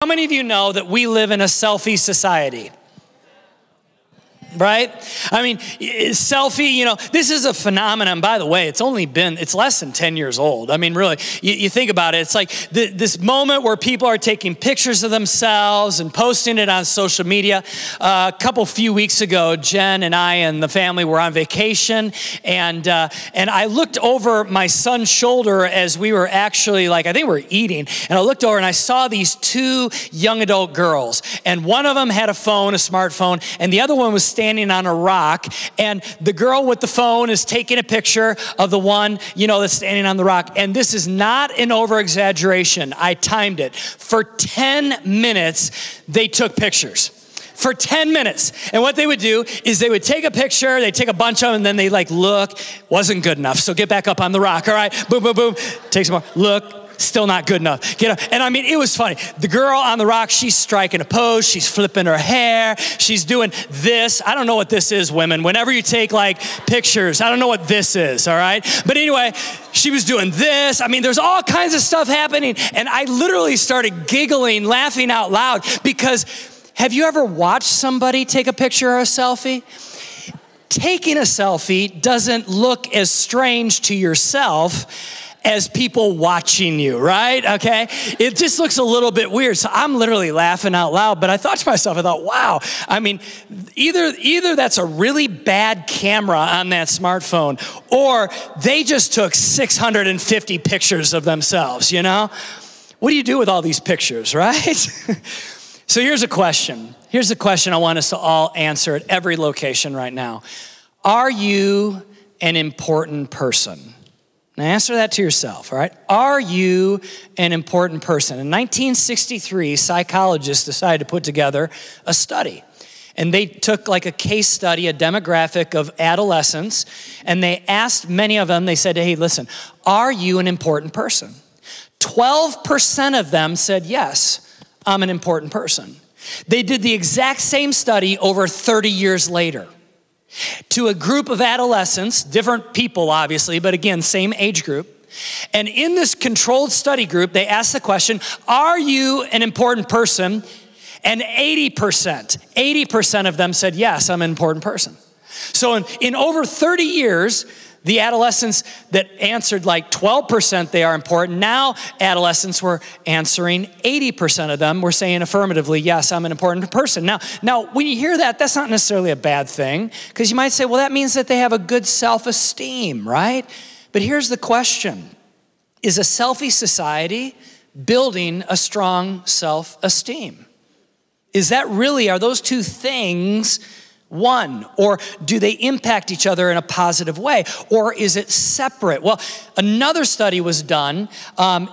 How many of you know that we live in a selfie society? Right? I mean, selfie, you know, this is a phenomenon, by the way, it's less than 10 years old. I mean, really, you think about it, it's like this moment where people are taking pictures of themselves and posting it on social media. A few weeks ago, Jen and I and the family were on vacation, and I looked over my son's shoulder as we were actually, I think we were eating, and I looked over and I saw these two young adult girls, and one of them had a smartphone, and the other one was standing on a rock, and the girl with the phone is taking a picture of the one, that's standing on the rock. And this is not an over-exaggeration. I timed it. For 10 minutes, they took pictures. For 10 minutes. And what they would do is they would take a picture, they'd take a bunch of them, and then they look, wasn't good enough, so get back up on the rock. All right, boom, boom, boom, take some more, look, still not good enough. Get up. And I mean, it was funny. The girl on the rock, she's striking a pose. She's flipping her hair. She's doing this. I don't know what this is, women. Whenever you take pictures, I don't know what this is, all right? But anyway, she was doing this. I mean, there's all kinds of stuff happening. And I literally started giggling, laughing out loud, because have you ever watched somebody take a picture or a selfie? Taking a selfie doesn't look as strange to yourself as people watching you, right? Okay? It just looks a little bit weird. So I'm literally laughing out loud, but I thought to myself, wow. I mean, either that's a really bad camera on that smartphone, or they just took 650 pictures of themselves, What do you do with all these pictures, right? So here's a question. Here's the question I want us to all answer at every location right now. Are you an important person? Now answer that to yourself, all right? Are you an important person? In 1963, psychologists decided to put together a study. And they took a case study, a demographic of adolescents, and they asked many of them, they said, hey, listen, are you an important person? 12% of them said, yes, I'm an important person. They did the exact same study over 30 years later. To a group of adolescents, different people obviously, but again, same age group. And in this controlled study group, they asked the question, are you an important person? And 80% of them said, yes, I'm an important person. So in over 30 years, the adolescents that answered 12% they are important, now adolescents were answering 80% of them were saying affirmatively, yes, I'm an important person. Now, when you hear that, that's not necessarily a bad thing, because you might say, well, that means that they have a good self-esteem, right? But here's the question. Is a selfie society building a strong self-esteem? Are those two things one, or do they impact each other in a positive way, or is it separate? Well, another study was done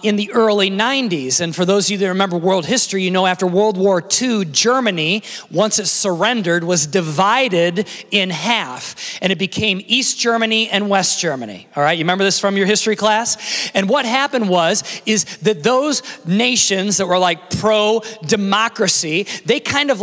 in the early 90s, and for those of you that remember world history, after World War II, Germany, once it surrendered, was divided in half, and it became East Germany and West Germany. All right, you remember this from your history class? And what happened is that those nations that were pro-democracy, they kind of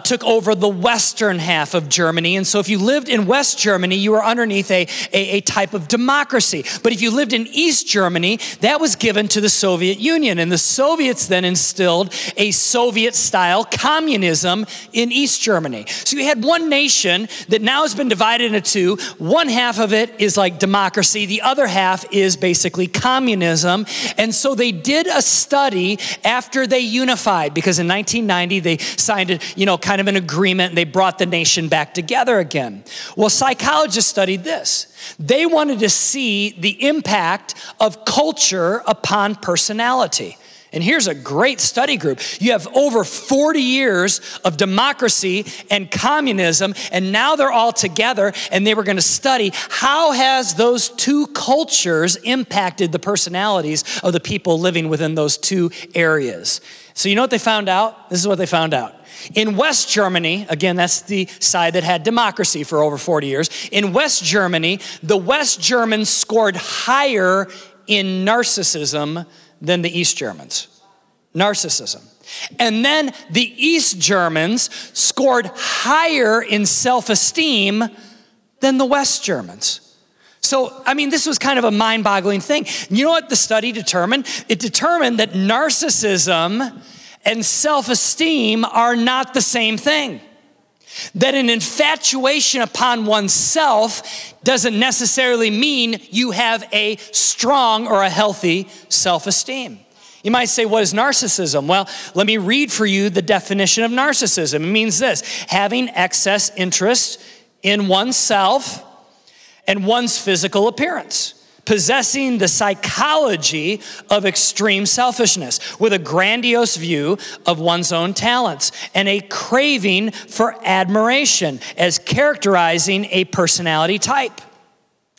took over the Western half of Germany. And so if you lived in West Germany, you were underneath a type of democracy. But if you lived in East Germany, that was given to the Soviet Union. And the Soviets then instilled a Soviet-style communism in East Germany. So you had one nation that now has been divided into two. One half of it is democracy. The other half is basically communism. And so they did a study after they unified, because in 1990, they signed kind of an agreement, and they brought the nation back together again. Well, psychologists studied this. They wanted to see the impact of culture upon personality. And here's a great study group. You have over 40 years of democracy and communism, and now they're all together, and they were going to study how has those two cultures impacted the personalities of the people living within those two areas. So you know what they found out? This is what they found out. In West Germany, again, that's the side that had democracy for over 40 years. In West Germany, the West Germans scored higher in narcissism than the East Germans. Narcissism. And then the East Germans scored higher in self-esteem than the West Germans. So, I mean, this was kind of a mind-boggling thing. You know what the study determined? It determined that narcissism and self-esteem are not the same thing. That an infatuation upon oneself doesn't necessarily mean you have a strong or a healthy self-esteem. You might say, what is narcissism? Well, let me read for you the definition of narcissism. It means this: having excess interest in oneself and one's physical appearance, possessing the psychology of extreme selfishness with a grandiose view of one's own talents and a craving for admiration as characterizing a personality type.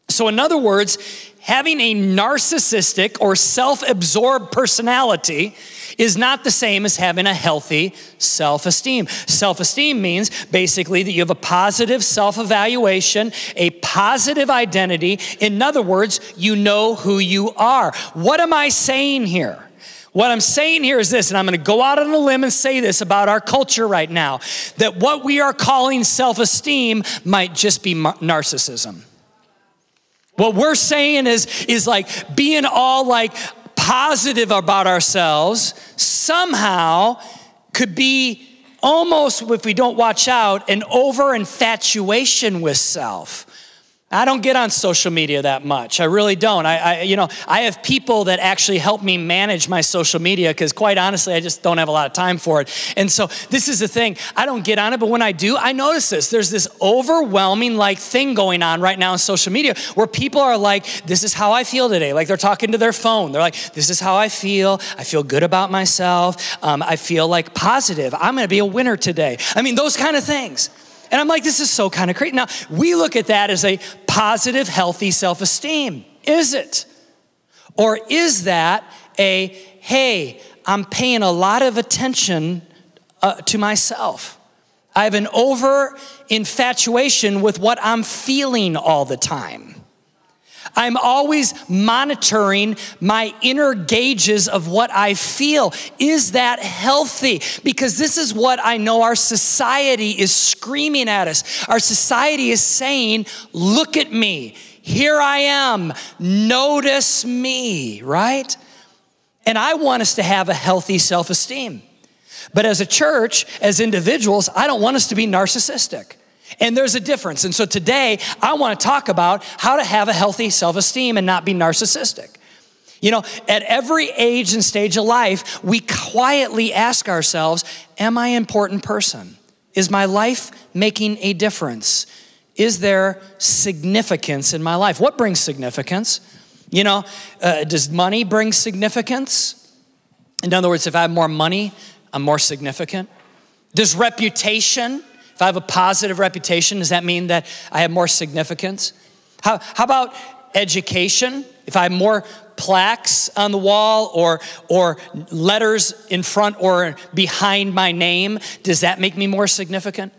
So in other words, having a narcissistic or self-absorbed personality is not the same as having a healthy self-esteem. Self-esteem means basically that you have a positive self-evaluation, a positive identity. In other words, you know who you are. What am I saying here? What I'm saying here is this, and I'm going to go out on a limb and say this about our culture right now, that what we are calling self-esteem might just be narcissism. What we're saying is like being all like positive about ourselves somehow could be almost, if we don't watch out, an over infatuation with self. I don't get on social media that much. I really don't. I have people that actually help me manage my social media because quite honestly, I just don't have a lot of time for it. And so this is the thing. I don't get on it, but when I do, I notice this. There's this overwhelming like thing going on right now on social media where people are like, this is how I feel today. Like they're talking to their phone. They're like, this is how I feel. I feel good about myself. I feel like positive. I'm going to be a winner today. I mean, those kind of things. And I'm like, this is so kind of crazy. Now, we look at that as a positive, healthy self-esteem. Is it? Or is that a, hey, I'm paying a lot of attention to myself. I have an over infatuation with what I'm feeling all the time. I'm always monitoring my inner gauges of what I feel. Is that healthy? Because this is what I know our society is screaming at us. Our society is saying, look at me. Here I am. Notice me, right? And I want us to have a healthy self-esteem. But as a church, as individuals, I don't want us to be narcissistic. And there's a difference. And so today, I want to talk about how to have a healthy self-esteem and not be narcissistic. You know, at every age and stage of life, we quietly ask ourselves, am I an important person? Is my life making a difference? Is there significance in my life? What brings significance? You know, does money bring significance? In other words, if I have more money, I'm more significant. Does reputation, if I have a positive reputation, does that mean that I have more significance? How about education? If I have more plaques on the wall or letters in front or behind my name, does that make me more significant?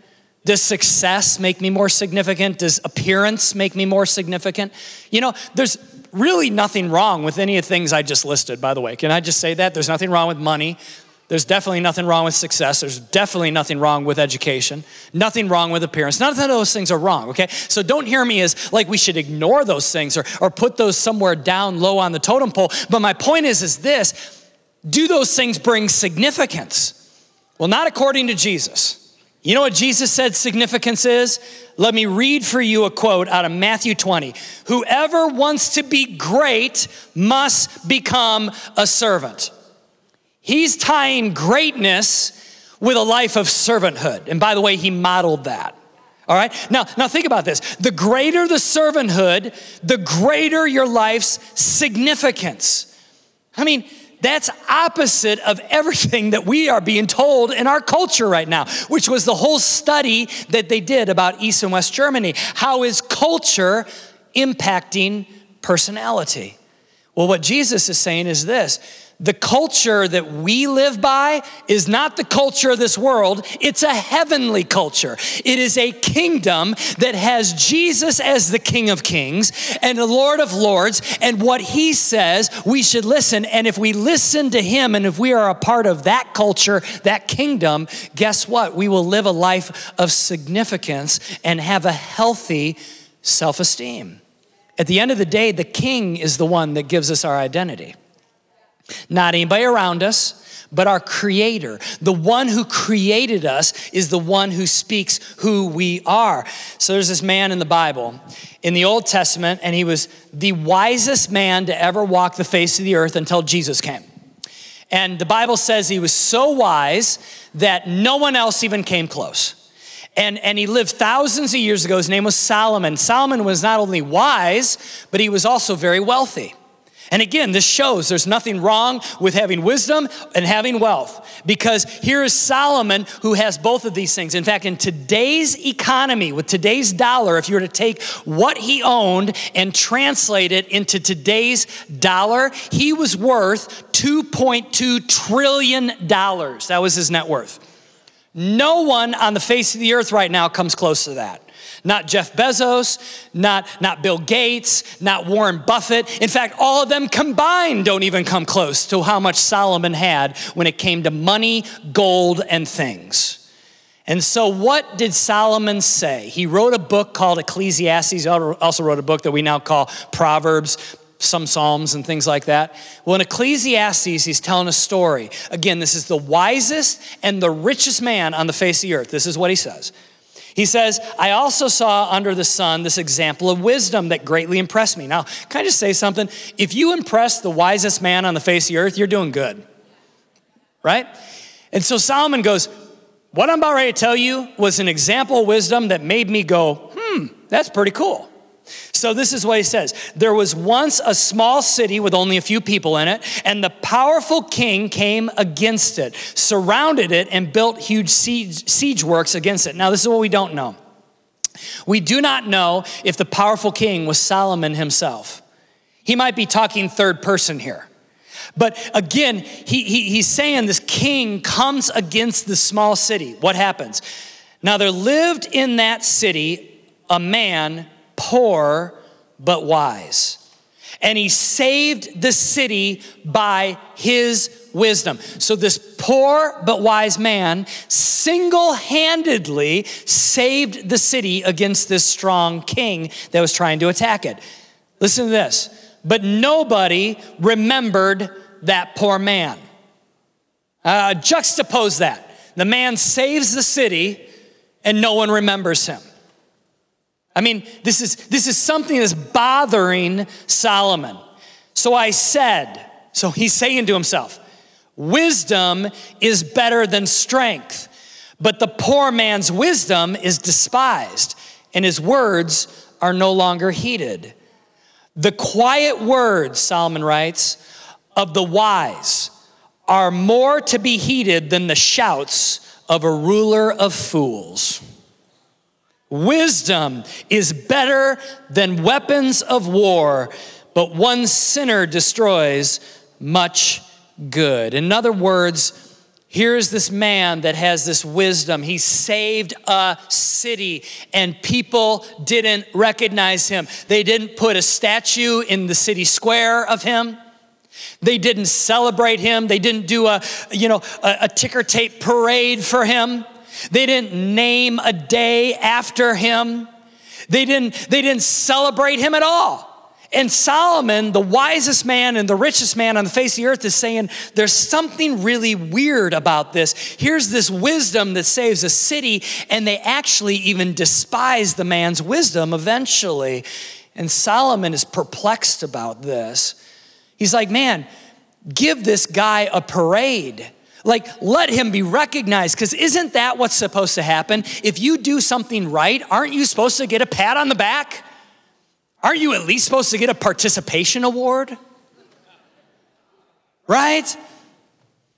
Does success make me more significant? Does appearance make me more significant? You know, there's really nothing wrong with any of the things I just listed, by the way. Can I just say that? There's nothing wrong with money. There's definitely nothing wrong with success. There's definitely nothing wrong with education. Nothing wrong with appearance. None of those things are wrong, okay? So don't hear me as like we should ignore those things or put those somewhere down low on the totem pole. But my point is this: do those things bring significance? Well, not according to Jesus. You know what Jesus said significance is? Let me read for you a quote out of Matthew 20. Whoever wants to be great must become a servant. He's tying greatness with a life of servanthood. And by the way, he modeled that. All right? Now think about this. The greater the servanthood, the greater your life's significance. I mean, that's opposite of everything that we are being told in our culture right now, which was the whole study that they did about East and West Germany. How is culture impacting personality? Well, what Jesus is saying is this: the culture that we live by is not the culture of this world. It's a heavenly culture. It is a kingdom that has Jesus as the King of Kings and the Lord of Lords. And what he says, we should listen. And if we listen to him and if we are a part of that culture, that kingdom, guess what? We will live a life of significance and have a healthy self-esteem. At the end of the day, the king is the one that gives us our identity. Not anybody around us, but our Creator. The one who created us is the one who speaks who we are. So there's this man in the Bible, in the Old Testament, and he was the wisest man to ever walk the face of the earth until Jesus came. And the Bible says he was so wise that no one else even came close. And he lived thousands of years ago. His name was Solomon. Solomon was not only wise, but he was also very wealthy. And again, this shows there's nothing wrong with having wisdom and having wealth, because here is Solomon who has both of these things. In fact, in today's economy, with today's dollar, if you were to take what he owned and translate it into today's dollar, he was worth $2.2 trillion. That was his net worth. No one on the face of the earth right now comes close to that. Not Jeff Bezos, not Bill Gates, not Warren Buffett. In fact, all of them combined don't even come close to how much Solomon had when it came to money, gold, and things. And so what did Solomon say? He wrote a book called Ecclesiastes. He also wrote a book that we now call Proverbs, some Psalms and things like that. Well, in Ecclesiastes, he's telling a story. Again, this is the wisest and the richest man on the face of the earth. This is what he says. He says, I also saw under the sun this example of wisdom that greatly impressed me. Now, can I just say something? If you impress the wisest man on the face of the earth, you're doing good, right? And so Solomon goes, what I'm about ready to tell you was an example of wisdom that made me go, that's pretty cool. So this is what he says. There was once a small city with only a few people in it, and the powerful king came against it, surrounded it, and built huge siege works against it. Now, this is what we don't know. We do not know if the powerful king was Solomon himself. He might be talking third person here. But again, he's saying this king comes against the small city. What happens? Now, there lived in that city a man poor but wise. And he saved the city by his wisdom. So this poor but wise man single-handedly saved the city against this strong king that was trying to attack it. Listen to this. But nobody remembered that poor man. Juxtapose that. The man saves the city and no one remembers him. I mean, this is something that's bothering Solomon. So he's saying to himself, wisdom is better than strength, but the poor man's wisdom is despised, and his words are no longer heeded. The quiet words, Solomon writes, of the wise are more to be heeded than the shouts of a ruler of fools. Wisdom is better than weapons of war, but one sinner destroys much good. In other words, here's this man that has this wisdom. He saved a city and people didn't recognize him. They didn't put a statue in the city square of him. They didn't celebrate him. They didn't do a ticker tape parade for him. They didn't name a day after him. They didn't celebrate him at all. And Solomon, the wisest man and the richest man on the face of the earth, is saying there's something really weird about this. Here's this wisdom that saves a city, and they actually even despise the man's wisdom eventually. And Solomon is perplexed about this. He's like, man, give this guy a parade. Like, let him be recognized, because isn't that what's supposed to happen? If you do something right, aren't you supposed to get a pat on the back? Aren't you at least supposed to get a participation award? Right?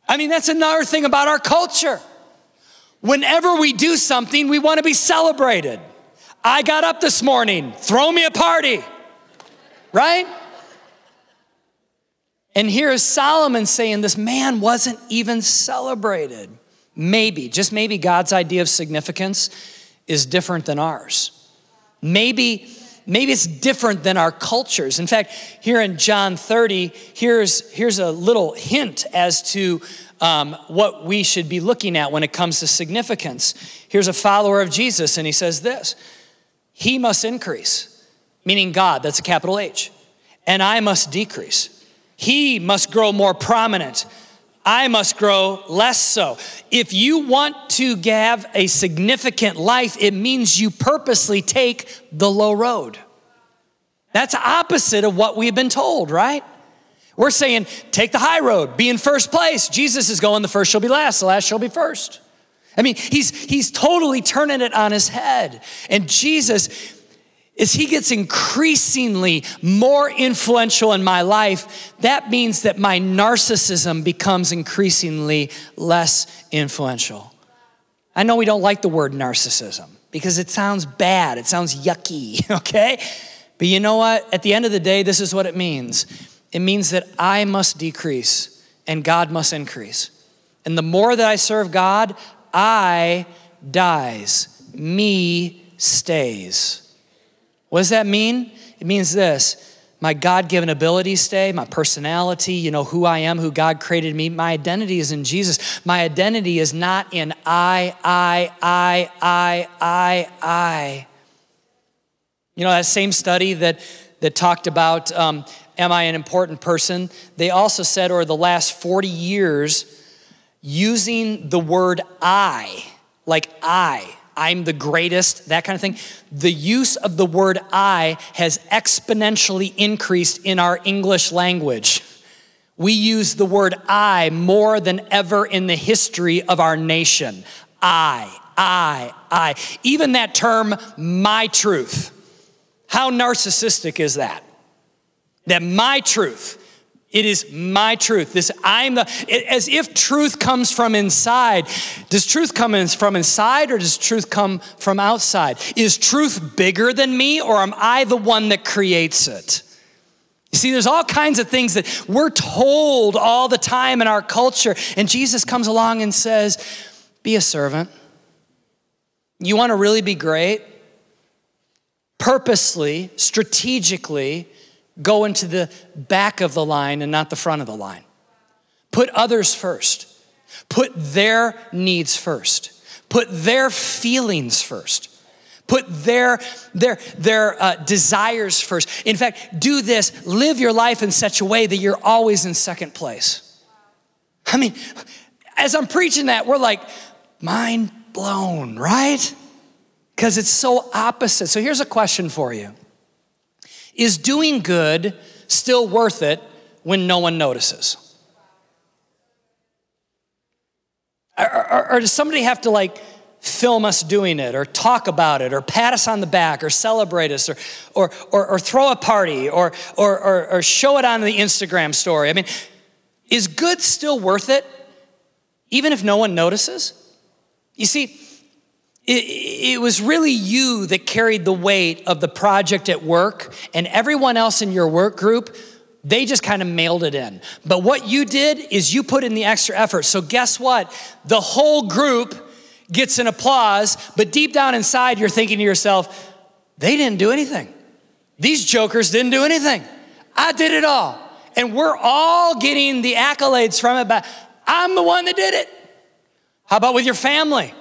I mean, that's another thing about our culture. Whenever we do something, we want to be celebrated. I got up this morning, throw me a party, right? And here is Solomon saying this man wasn't even celebrated. Maybe, just maybe, God's idea of significance is different than ours. Maybe it's different than our cultures. In fact, here in John 30, here's a little hint as to what we should be looking at when it comes to significance. Here's a follower of Jesus, and he says this: he must increase, meaning God, that's a capital H, and I must decrease. He must grow more prominent. I must grow less so. If you want to have a significant life, it means you purposely take the low road. That's opposite of what we've been told, right? We're saying, take the high road, be in first place. Jesus is going, the first shall be last, the last shall be first. I mean, he's totally turning it on his head. And Jesus, as he gets increasingly more influential in my life, that means that my narcissism becomes increasingly less influential. I know we don't like the word narcissism because it sounds bad, it sounds yucky, okay? But you know what? At the end of the day, this is what it means. It means that I must decrease and God must increase. And the more that I serve God, I dies, me stays. What does that mean? It means this: my God-given abilities stay, my personality, who I am, who God created me. My identity is in Jesus. My identity is not in I. That same study that talked about, am I an important person? They also said over the last 40 years, using the word I, like I'm the greatest, that kind of thing. The use of the word I has exponentially increased in our English language. We use the word I more than ever in the history of our nation. I. Even that term, my truth. How narcissistic is that? That my truth. It is my truth. As if truth comes from inside. Does truth come from inside or does truth come from outside? Is truth bigger than me or am I the one that creates it? You see, there's all kinds of things that we're told all the time in our culture. And Jesus comes along and says, be a servant. You want to really be great? Purposely, strategically, go into the back of the line and not the front of the line. Put others first. Put their needs first. Put their feelings first. Put their desires first. In fact, do this. Live your life in such a way that you're always in second place. I mean, as I'm preaching that, we're like, mind blown, right? Because it's so opposite. So here's a question for you. Is doing good still worth it when no one notices? Or does somebody have to film us doing it or talk about it or pat us on the back or celebrate us or throw a party or show it on the Instagram story? I mean, is good still worth it even if no one notices? You see, it was really you that carried the weight of the project at work, and everyone else in your work group, they just kind of mailed it in. But what you did is you put in the extra effort. So guess what? The whole group gets an applause, but deep down inside, you're thinking to yourself, they didn't do anything. These jokers didn't do anything. I did it all. And we're all getting the accolades from it, but I'm the one that did it. How about with your family?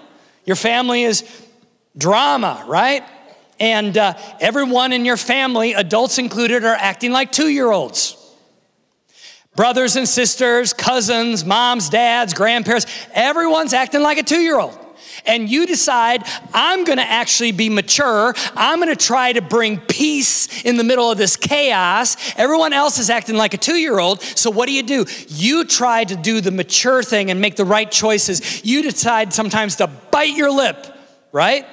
Your family is drama, right? And everyone in your family, adults included, are acting like 2-year-olds. Brothers and sisters, cousins, moms, dads, grandparents, everyone's acting like a 2-year-old. And you decide, I'm gonna actually be mature. I'm gonna try to bring peace in the middle of this chaos. Everyone else is acting like a 2-year-old. So what do? You try to do the mature thing and make the right choices. You decide sometimes to bite your lip, right?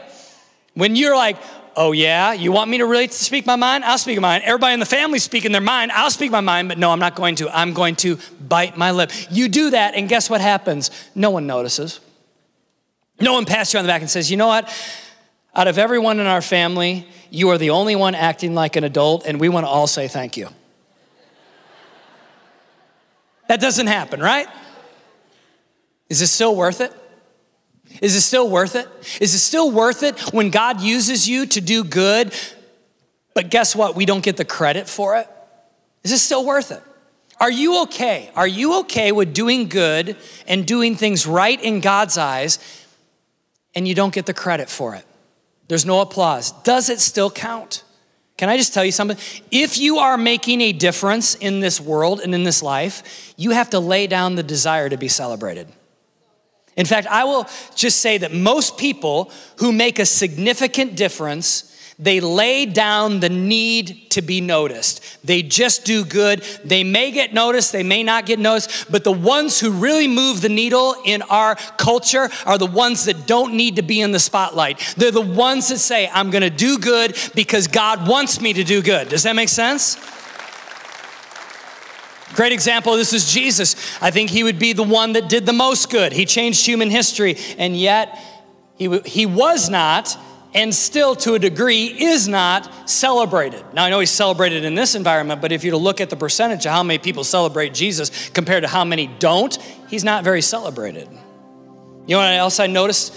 When you're like, oh yeah, you want me to really speak my mind? I'll speak my mind. Everybody in the family's speaking their mind. I'll speak my mind, but no, I'm not going to. I'm going to bite my lip. You do that, and guess what happens? No one notices. No one pats you on the back and says, you know what? Out of everyone in our family, you are the only one acting like an adult, and we want to all say thank you. That doesn't happen, right? Is it still worth it? Is it still worth it? Is it still worth it when God uses you to do good, but guess what? We don't get the credit for it? Is it still worth it? Are you okay? Are you okay with doing good and doing things right in God's eyes, and you don't get the credit for it? There's no applause. Does it still count? Can I just tell you something? If you are making a difference in this world and in this life, you have to lay down the desire to be celebrated. In fact, I will just say that most people who make a significant difference, they lay down the need to be noticed. They just do good. They may get noticed, they may not get noticed, but the ones who really move the needle in our culture are the ones that don't need to be in the spotlight. They're the ones that say, I'm gonna do good because God wants me to do good. Does that make sense? Great example, this is Jesus. I think he would be the one that did the most good. He changed human history, and yet he was not, and still to a degree is not celebrated. Now I know he's celebrated in this environment, but if you look at the percentage of how many people celebrate Jesus compared to how many don't, he's not very celebrated. You know what else I noticed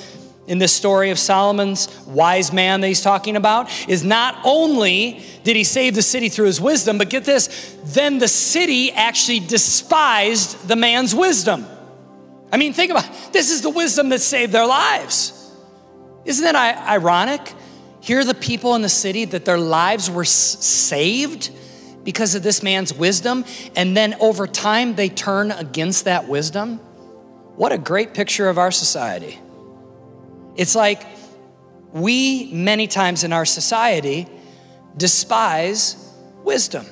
in this story of Solomon's wise man that he's talking about is not only did he save the city through his wisdom, but get this, then the city actually despised the man's wisdom. I mean, think about it. This is the wisdom that saved their lives. Isn't that ironic? Here are the people in the city that their lives were saved because of this man's wisdom, and then over time they turn against that wisdom. What a great picture of our society. It's like we, many times in our society, despise wisdom,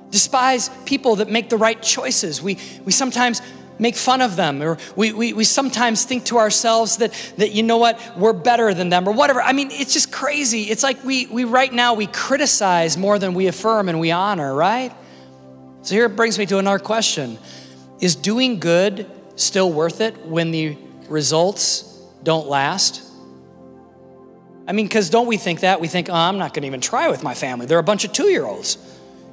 despise people that make the right choices. We sometimes make fun of them, or we sometimes think to ourselves that you know what, we're better than them or whatever. I mean, it's just crazy. It's like we right now, we criticize more than we affirm and we honor, right? So here it brings me to another question. Is doing good still worth it when the results don't last? I mean, because don't we think that? We think, oh, I'm not gonna even try with my family. They're a bunch of 2-year-olds.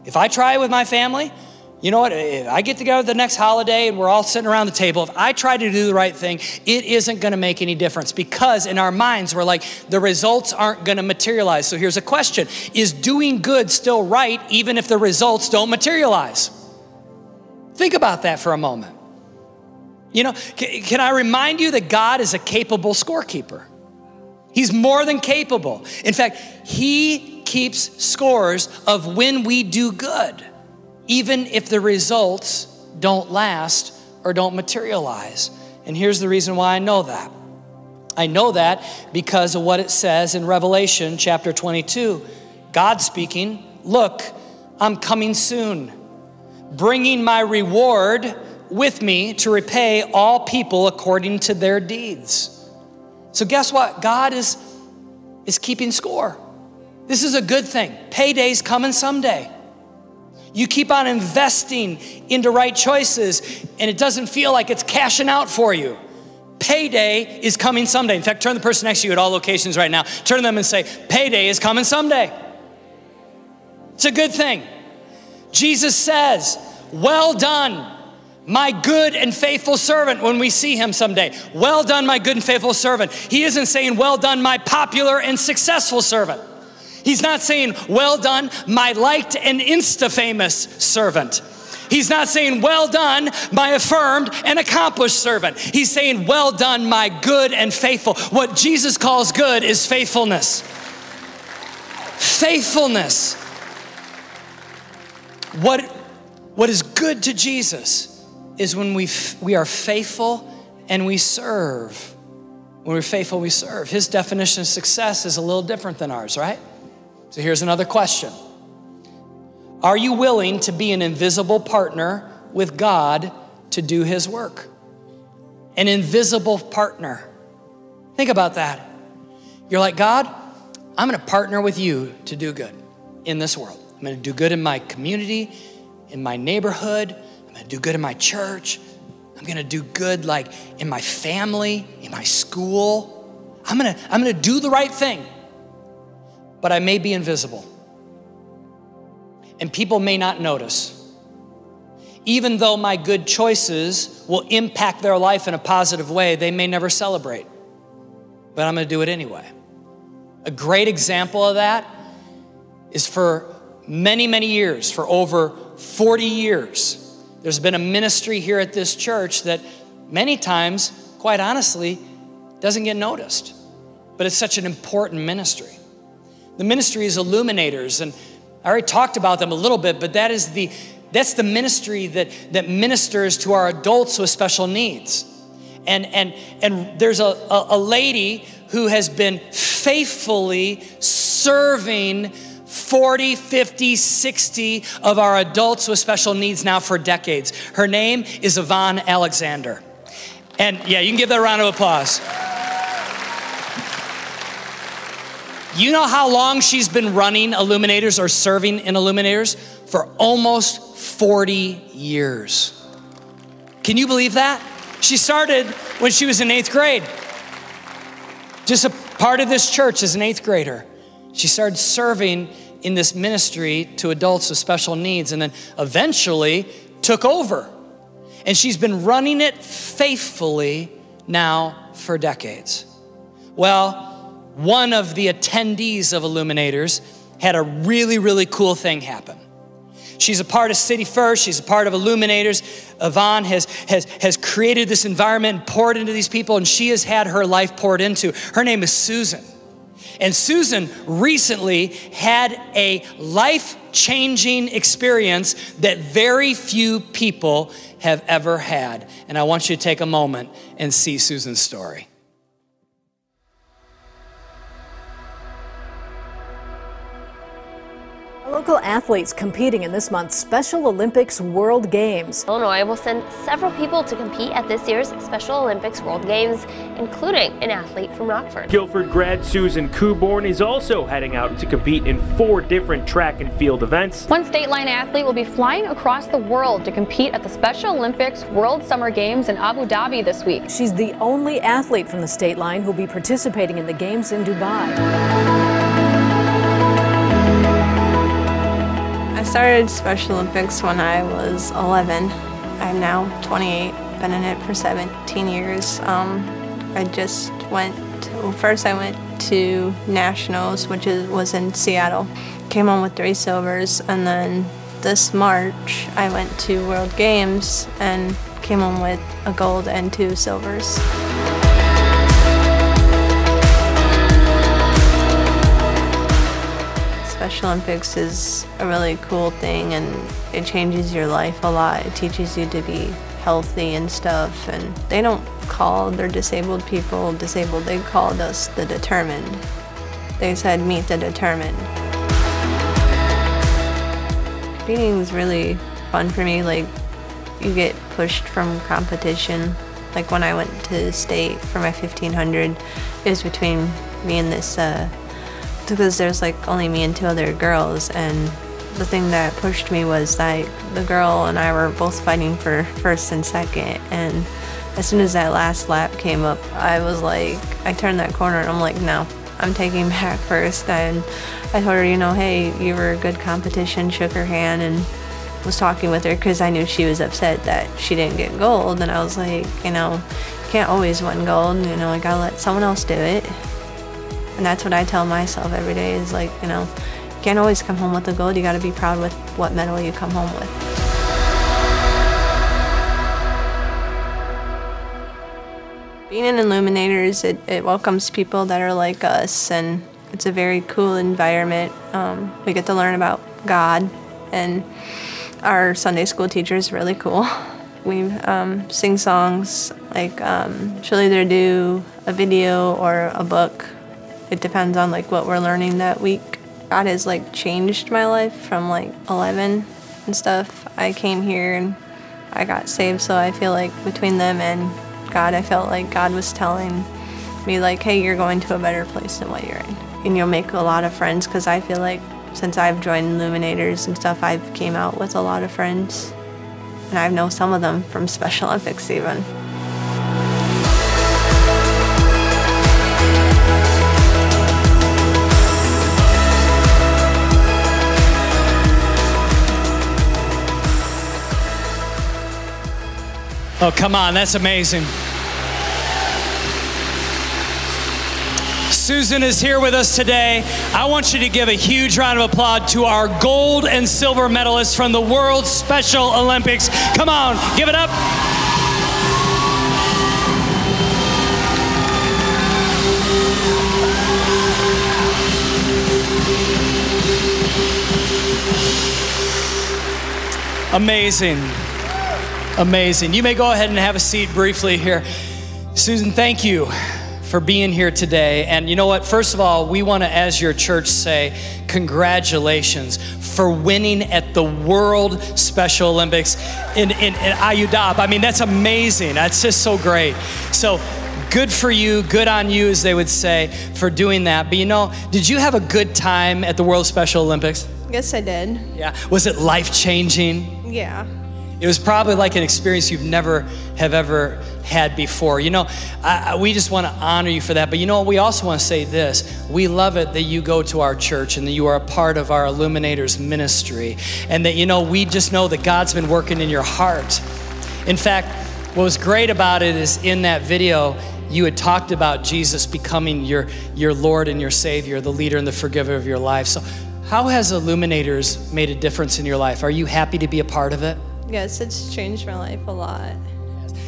If I try with my family, you know what, if I get together the next holiday and we're all sitting around the table, if I try to do the right thing, it isn't gonna make any difference, because in our minds, we're like, the results aren't gonna materialize. So here's a question. Is doing good still right even if the results don't materialize? Think about that for a moment. You know, can I remind you that God is a capable scorekeeper? He's more than capable. In fact, he keeps scores of when we do good, even if the results don't last or don't materialize. And here's the reason why I know that. I know that because of what it says in Revelation chapter 22. God speaking, look, I'm coming soon, bringing my reward with me to repay all people according to their deeds. So guess what? God is keeping score. This is a good thing. Payday's coming someday. You keep on investing into right choices and it doesn't feel like it's cashing out for you. Payday is coming someday. In fact, turn the person next to you at all locations right now. Turn to them and say, payday is coming someday. It's a good thing. Jesus says, well done, my good and faithful servant, when we see him someday. Well done, my good and faithful servant. He isn't saying, well done, my popular and successful servant. He's not saying, well done, my liked and insta-famous servant. He's not saying, well done, my affirmed and accomplished servant. He's saying, well done, my good and faithful. What Jesus calls good is faithfulness. Faithfulness. What is good to Jesus is when we are faithful and we serve. When we're faithful, we serve. His definition of success is a little different than ours, right? So here's another question. Are you willing to be an invisible partner with God to do his work? An invisible partner. Think about that. You're like, God, I'm gonna partner with you to do good in this world. I'm gonna do good in my community, in my neighborhood. I'm gonna do good in my church. I'm gonna do good like in my family, in my school. I'm gonna do the right thing, but I may be invisible. And people may not notice. Even though my good choices will impact their life in a positive way, they may never celebrate, but I'm gonna do it anyway. A great example of that is for many, many years, for over 40 years, there's been a ministry here at this church that many times, quite honestly, doesn't get noticed, but it's such an important ministry. The ministry is Illuminators, and I already talked about them a little bit, but that's the ministry that ministers to our adults with special needs. And there's a lady who has been faithfully serving 40, 50, 60 of our adults with special needs now for decades. Her name is Yvonne Alexander. And yeah, you can give that a round of applause. You know how long she's been running Illuminators or serving in Illuminators? For almost 40 years. Can you believe that? She started when she was in 8th grade. Just a part of this church as an 8th grader. She started serving in this ministry to adults with special needs and then eventually took over. And she's been running it faithfully now for decades. Well, one of the attendees of Illuminators had a really, really cool thing happen. She's a part of City First. She's a part of Illuminators. Yvonne has created this environment and poured into these people, and she has had her life poured into. Her name is Susan. And Susan recently had a life-changing experience that very few people have ever had. And I want you to take a moment and see Susan's story. Local athletes competing in this month's Special Olympics World Games. Illinois will send several people to compete at this year's Special Olympics World Games, including an athlete from Rockford. Guilford grad Susan Coburn is also heading out to compete in 4 different track and field events. One state line athlete will be flying across the world to compete at the Special Olympics World Summer Games in Abu Dhabi this week. She's the only athlete from the state line who'll be participating in the games in Dubai. I started Special Olympics when I was 11. I'm now 28, been in it for 17 years. I just went first I went to Nationals, which was in Seattle. Came home with 3 silvers, and then this March I went to World Games and came home with a gold and 2 silvers. Special Olympics is a really cool thing, and it changes your life a lot. It teaches you to be healthy and stuff, and they don't call their disabled people disabled, they called us the determined. They said, meet the determined. Competing is really fun for me. Like, you get pushed from competition. Like when I went to state for my 1500, it was between me and this because there's like only me and 2 other girls, and the thing that pushed me was like the girl and I were both fighting for first and second, and as soon as that last lap came up, I was like, I turned that corner and I'm like, no, I'm taking back first. And I told her, you know, hey, you were a good competition, shook her hand and was talking with her because I knew she was upset that she didn't get gold, and I was like, you know, you can't always win gold, you know, I gotta let someone else do it. And that's what I tell myself every day is like, you know, you can't always come home with the gold. You got to be proud with what medal you come home with. Being in Illuminators, it welcomes people that are like us, and it's a very cool environment. We get to learn about God, and our Sunday school teacher is really cool. We sing songs, like she'll either do a video or a book. It depends on like what we're learning that week. God has like changed my life from like 11 and stuff. I came here and I got saved, so I feel like between them and God, I felt like God was telling me like, hey, you're going to a better place than what you're in. And you'll make a lot of friends, because I feel like since I've joined Illuminators and stuff, I've came out with a lot of friends. And I know some of them from Special Olympics even. Oh, come on, that's amazing. Susan is here with us today. I want you to give a huge round of applause to our gold and silver medalists from the World Special Olympics. Come on, give it up. Amazing. Amazing. You may go ahead and have a seat briefly here. Susan, thank you for being here today. And you know what? First of all, we want to, as your church, say congratulations for winning at the World Special Olympics in Abu Dhabi. I mean, that's amazing. That's just so great. So good for you, good on you, as they would say, for doing that. But you know, did you have a good time at the World Special Olympics? Yes, I did. Yeah. Was it life-changing? Yeah. It was probably like an experience you've never have ever had before. You know, we just want to honor you for that. But you know what? We also want to say this. We love it that you go to our church and that you are a part of our Illuminators ministry. And that, you know, we just know that God's been working in your heart. In fact, what was great about it is in that video, you had talked about Jesus becoming your Lord and your Savior, the leader and the forgiver of your life. So how has Illuminators made a difference in your life? Are you happy to be a part of it? Yes, it's changed my life a lot.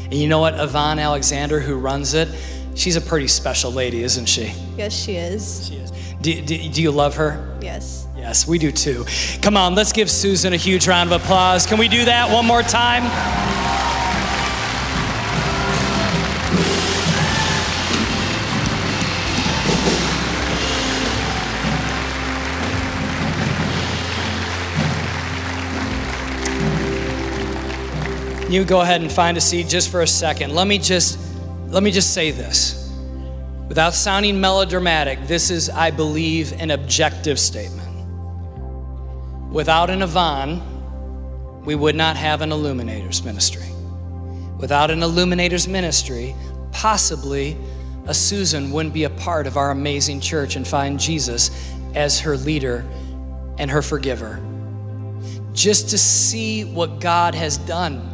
And you know what? Yvonne Alexander, who runs it, she's a pretty special lady, isn't she? Yes, she is. She is. Do you love her? Yes. Yes, we do too. Come on, let's give Susan a huge round of applause. Can we do that one more time? You go ahead and find a seat just for a second. Let me just say this. Without sounding melodramatic, this is, I believe, an objective statement. Without an Yvonne, we would not have an Illuminators ministry. Without an Illuminators ministry, possibly a Susan wouldn't be a part of our amazing church and find Jesus as her leader and her forgiver. Just to see what God has done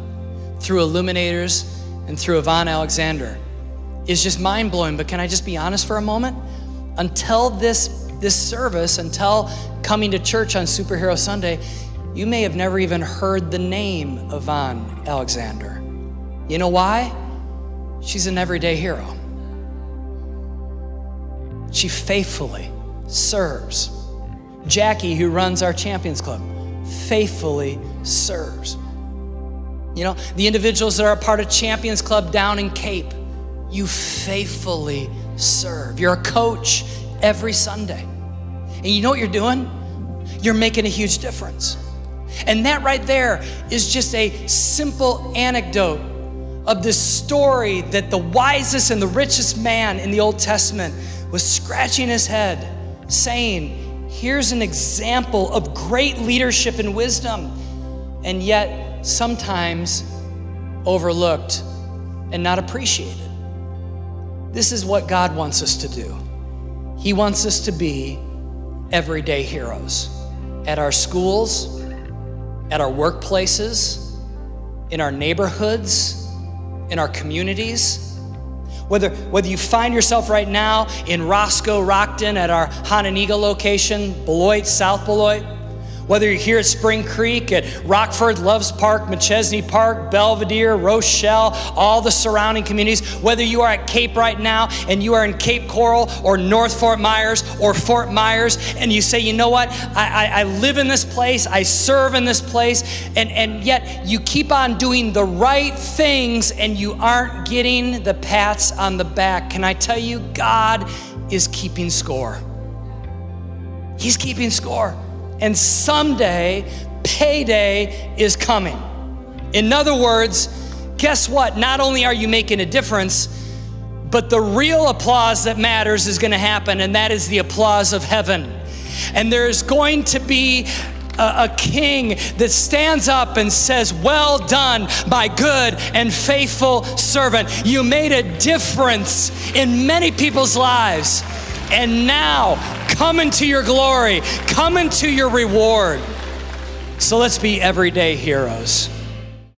through Illuminators and through Yvonne Alexander is just mind-blowing. But can I just be honest for a moment? Until this service, until coming to church on Superhero Sunday, you may have never even heard the name Yvonne Alexander. You know why? She's an everyday hero. She faithfully serves. Jackie, who runs our Champions Club, faithfully serves. You know, the individuals that are a part of Champions Club down in Cape, you faithfully serve. You're a coach every Sunday. And you know what you're doing? You're making a huge difference. And that right there is just a simple anecdote of this story that the wisest and the richest man in the Old Testament was scratching his head, saying, here's an example of great leadership and wisdom. And yet, sometimes overlooked and not appreciated. This is what God wants us to do. He wants us to be everyday heroes at our schools, at our workplaces, in our neighborhoods, in our communities. Whether you find yourself right now in Roscoe, Rockton at our Hononegah location, Beloit, South Beloit, whether you're here at Spring Creek, at Rockford, Loves Park, McChesney Park, Belvedere, Rochelle, all the surrounding communities, whether you are at Cape right now and you are in Cape Coral or North Fort Myers or Fort Myers, and you say, you know what, I live in this place, I serve in this place, and yet you keep on doing the right things and you aren't getting the pats on the back. Can I tell you, God is keeping score. He's keeping score. And someday, payday is coming. In other words, guess what? Not only are you making a difference, but the real applause that matters is gonna happen, and that is the applause of heaven. And there's going to be a king that stands up and says, well done, my good and faithful servant. You made a difference in many people's lives. And now, come into your glory, come into your reward. So let's be everyday heroes.